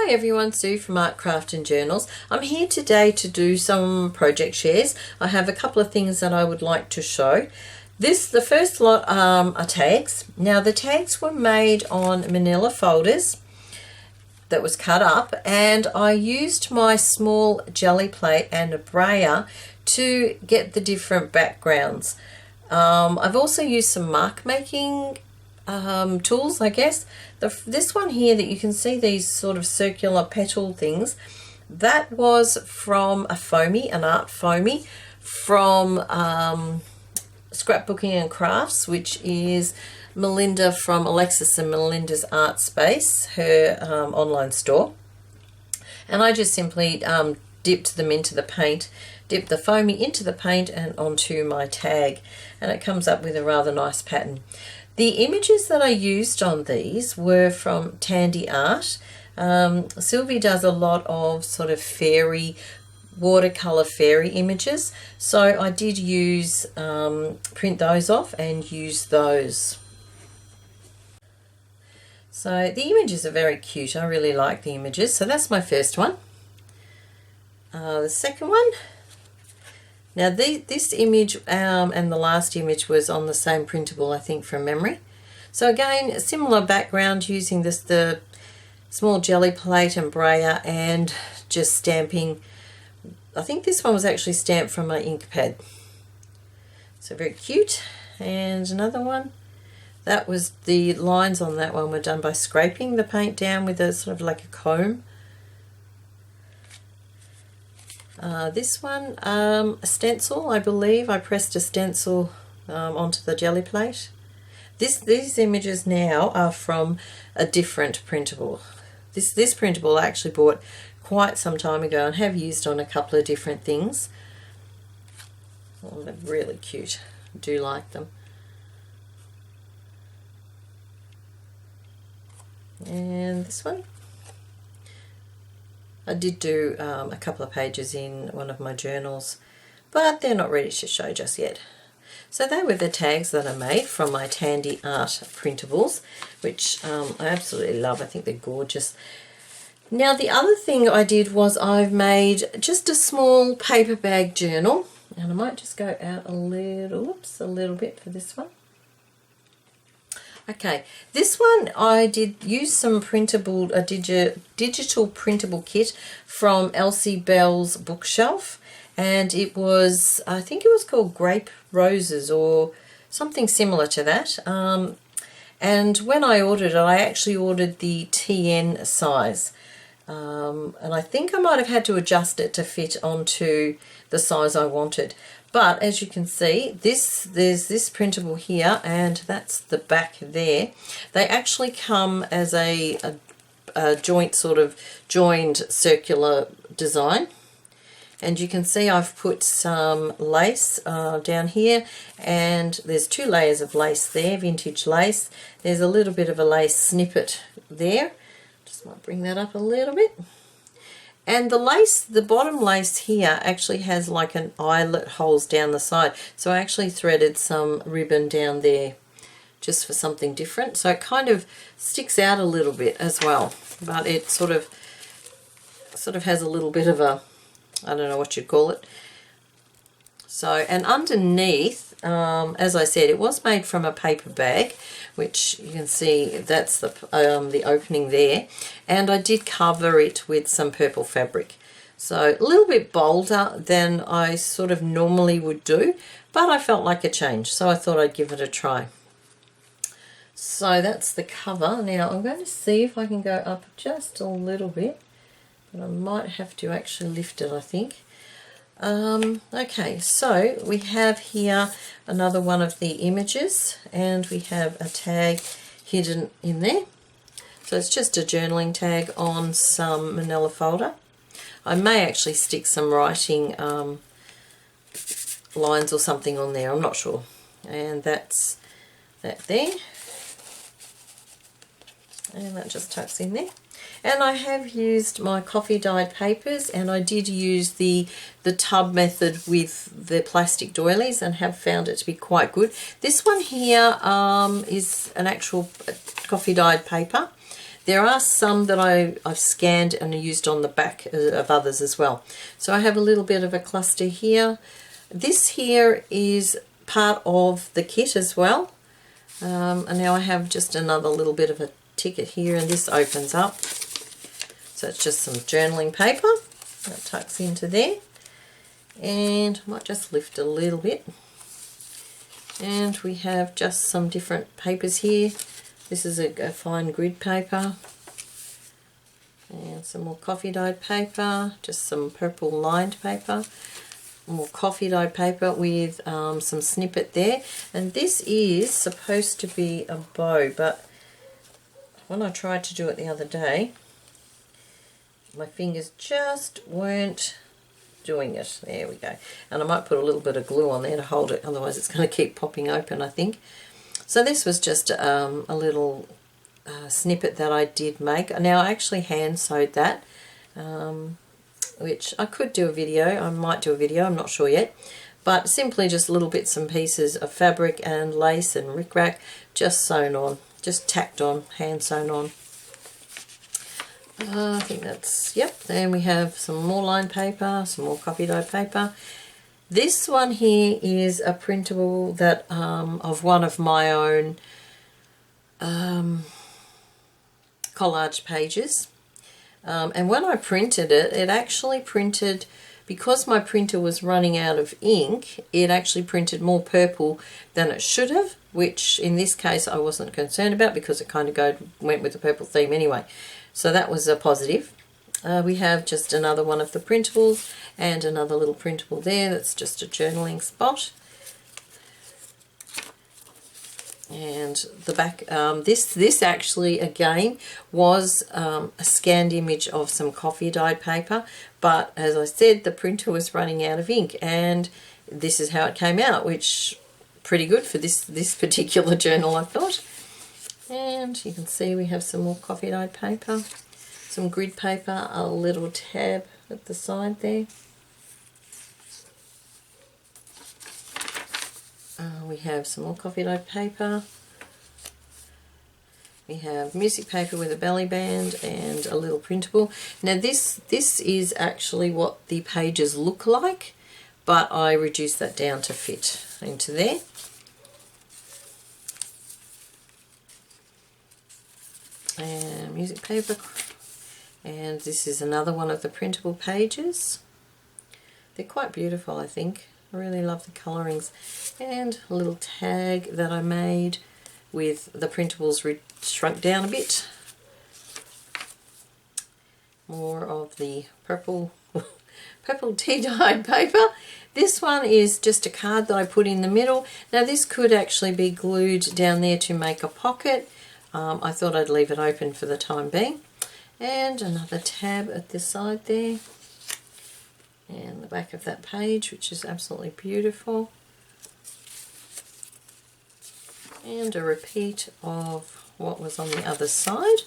Hi everyone, Sue from Art, Craft and Journals. I'm here today to do some project shares. I have a couple of things that I would like to show. The first lot are tags. Now the tags were made on manila folders that was cut up, and I used my small jelly plate and a brayer to get the different backgrounds. I've also used some mark making tools, I guess. This one here that you can see, these sort of circular petal things, that was from an art foamy from Scrapbooking and Crafts, which is Melinda from Alexis and Melinda's Art Space, her online store. And I just simply dipped them into the paint, dipped the foamy into the paint and onto my tag, and it comes up with a rather nice pattern. The images that I used on these were from Tandy Art. Sylvie does a lot of sort of watercolor fairy images, so I did use print those off and use those. So the images are very cute. I really like the images. So that's my first one. The second one. Now this image and the last image was on the same printable, I think, from memory. So again, a similar background, using the small jelly plate and brayer and just stamping. I think this one was actually stamped from my ink pad. So very cute. And another one. That was, the lines on that one were done by scraping the paint down with a sort of like a comb. This one, a stencil, I believe. I pressed a stencil onto the jelly plate. These images now are from a different printable. This printable I actually bought quite some time ago and have used on a couple of different things. Oh, they're really cute. I do like them. And this one. I did do a couple of pages in one of my journals, but they're not ready to show just yet. So they were the tags that I made from my Tandy Art printables, which I absolutely love. I think they're gorgeous. Now the other thing I did was I've made just a small paper bag journal, and I might just go out a little bit for this one. Okay, this one I did use some printable, a digital printable kit from Elsie Bell's Bookshelf, and it was, I think it was called Grape Roses or something similar to that. And when I ordered it, I actually ordered the TN size, and I think I might have had to adjust it to fit onto the size I wanted. But as you can see, there's this printable here, and that's the back there. They actually come as a joined circular design. And you can see I've put some lace down here, and there's 2 layers of lace there, vintage lace. There's a little bit of a lace snippet there. Just might bring that up a little bit. And the lace, the bottom lace here actually has like an eyelet holes down the side. So I actually threaded some ribbon down there just for something different. So it kind of sticks out a little bit as well. But it sort of has a little bit of a, I don't know what you'd call it. So, and underneath, as I said, it was made from a paper bag, which you can see that's the opening there, and I did cover it with some purple fabric. So a little bit bolder than I sort of normally would do, but I felt like a change, so I thought I'd give it a try. So that's the cover. Now I'm going to see if I can go up just a little bit, but I might have to actually lift it, I think. Okay, so we have here another one of the images, and we have a tag hidden in there. So it's just a journaling tag on some manila folder. I may actually stick some writing lines or something on there, I'm not sure. And that's that there. And that just tucks in there. And I have used my coffee dyed papers, and I did use the tub method with the plastic doilies and have found it to be quite good. This one here is an actual coffee dyed paper. There are some that I've scanned and used on the back of others as well. So I have a little bit of a cluster here. This here is part of the kit as well. And now I have just another little bit of a ticket here, and this opens up. So it's just some journaling paper that tucks into there. And I might just lift a little bit. And we have just some different papers here. This is a fine grid paper. And some more coffee dyed paper, just some purple lined paper. More coffee dyed paper with some snippet there. And this is supposed to be a bow, but when I tried to do it the other day, my fingers just weren't doing it. There we go. And I might put a little bit of glue on there to hold it, otherwise it's going to keep popping open, I think. So this was just a little snippet that I did make. Now I actually hand sewed that, which I could do a video. I might do a video, I'm not sure yet. But simply just little bits and pieces of fabric and lace and rickrack just sewn on, just tacked on, hand sewn on. I think that's, yep. Then we have some more lined paper, some more coffee dyed paper. This one here is a printable that of one of my own collage pages. And when I printed it, it actually printed, because my printer was running out of ink, it actually printed more purple than it should have, which in this case I wasn't concerned about because it kind of went with the purple theme anyway. So that was a positive. We have just another one of the printables and another little printable there that's just a journaling spot. And the back, this actually again was a scanned image of some coffee dyed paper, but as I said, the printer was running out of ink, and this is how it came out, which pretty good for this particular journal, I thought. And you can see we have some more coffee dyed paper, some grid paper, a little tab at the side there. We have some more coffee dyed paper. We have music paper with a belly band and a little printable. Now this is actually what the pages look like, but I reduced that down to fit into there. And music paper. And this is another one of the printable pages. They're quite beautiful, I think. I really love the colourings. And a little tag that I made with the printables shrunk down a bit. More of the purple tea-dyed paper. This one is just a card that I put in the middle. Now this could actually be glued down there to make a pocket. I thought I'd leave it open for the time being. And another tab at the side there. And the back of that page, which is absolutely beautiful. And a repeat of what was on the other side.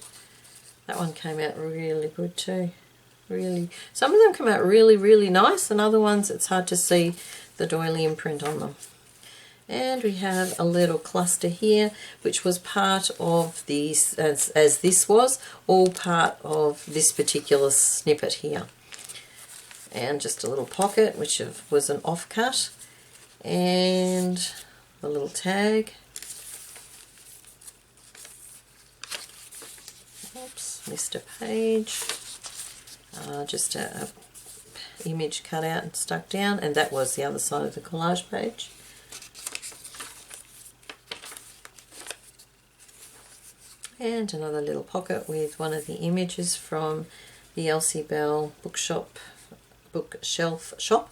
That one came out really good too. Really, some of them come out really nice, and other ones it's hard to see the doily imprint on them. And we have a little cluster here, which was part of these, as this was, all part of this particular snippet here. And just a little pocket, which was an offcut, and the little tag. Oops, missed a page. Just a image cut out and stuck down, and that was the other side of the collage page. And another little pocket with one of the images from the Elsie Bell bookshelf shop,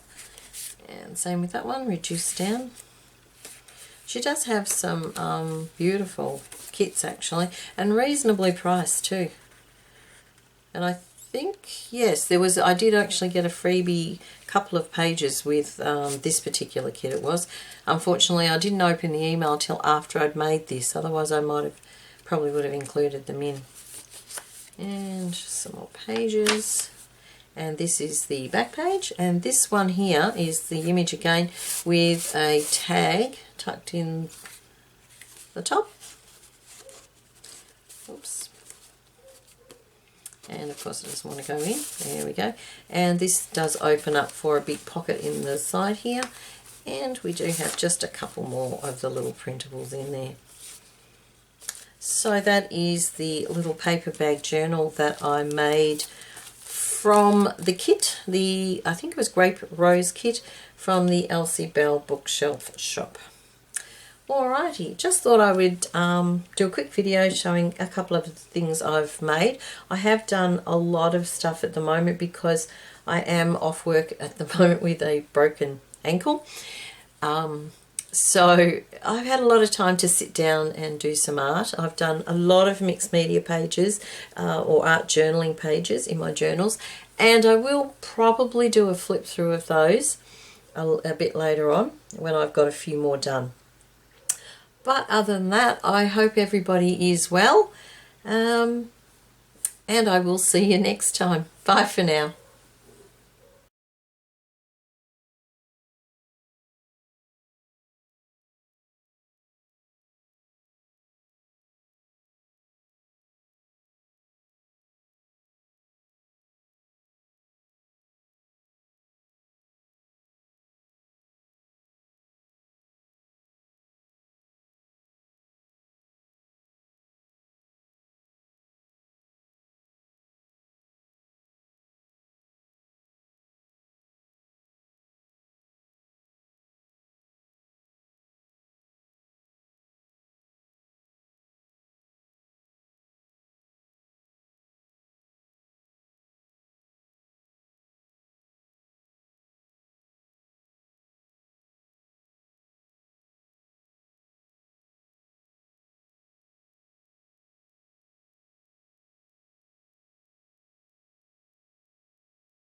and same with that one, reduced down. She does have some beautiful kits actually, and reasonably priced too. And I think, yes, I did actually get a freebie couple of pages with this particular kit it was. Unfortunately I didn't open the email till after I'd made this, otherwise I probably would have included them in. And some more pages. And this is the back page, and this one here is the image again with a tag tucked in the top. Oops. And of course it doesn't want to go in. There we go. And this does open up for a big pocket in the side here. And we do have just a couple more of the little printables in there. So that is the little paper bag journal that I made from the kit, I think it was Grape Rose kit from the Elsie Bell Bookshelf shop. Alrighty, just thought I would do a quick video showing a couple of things I've made. I have done a lot of stuff at the moment because I am off work at the moment with a broken ankle. So I've had a lot of time to sit down and do some art. I've done a lot of mixed media pages or art journaling pages in my journals, and I will probably do a flip through of those a bit later on when I've got a few more done. But other than that, I hope everybody is well, and I will see you next time. Bye for now.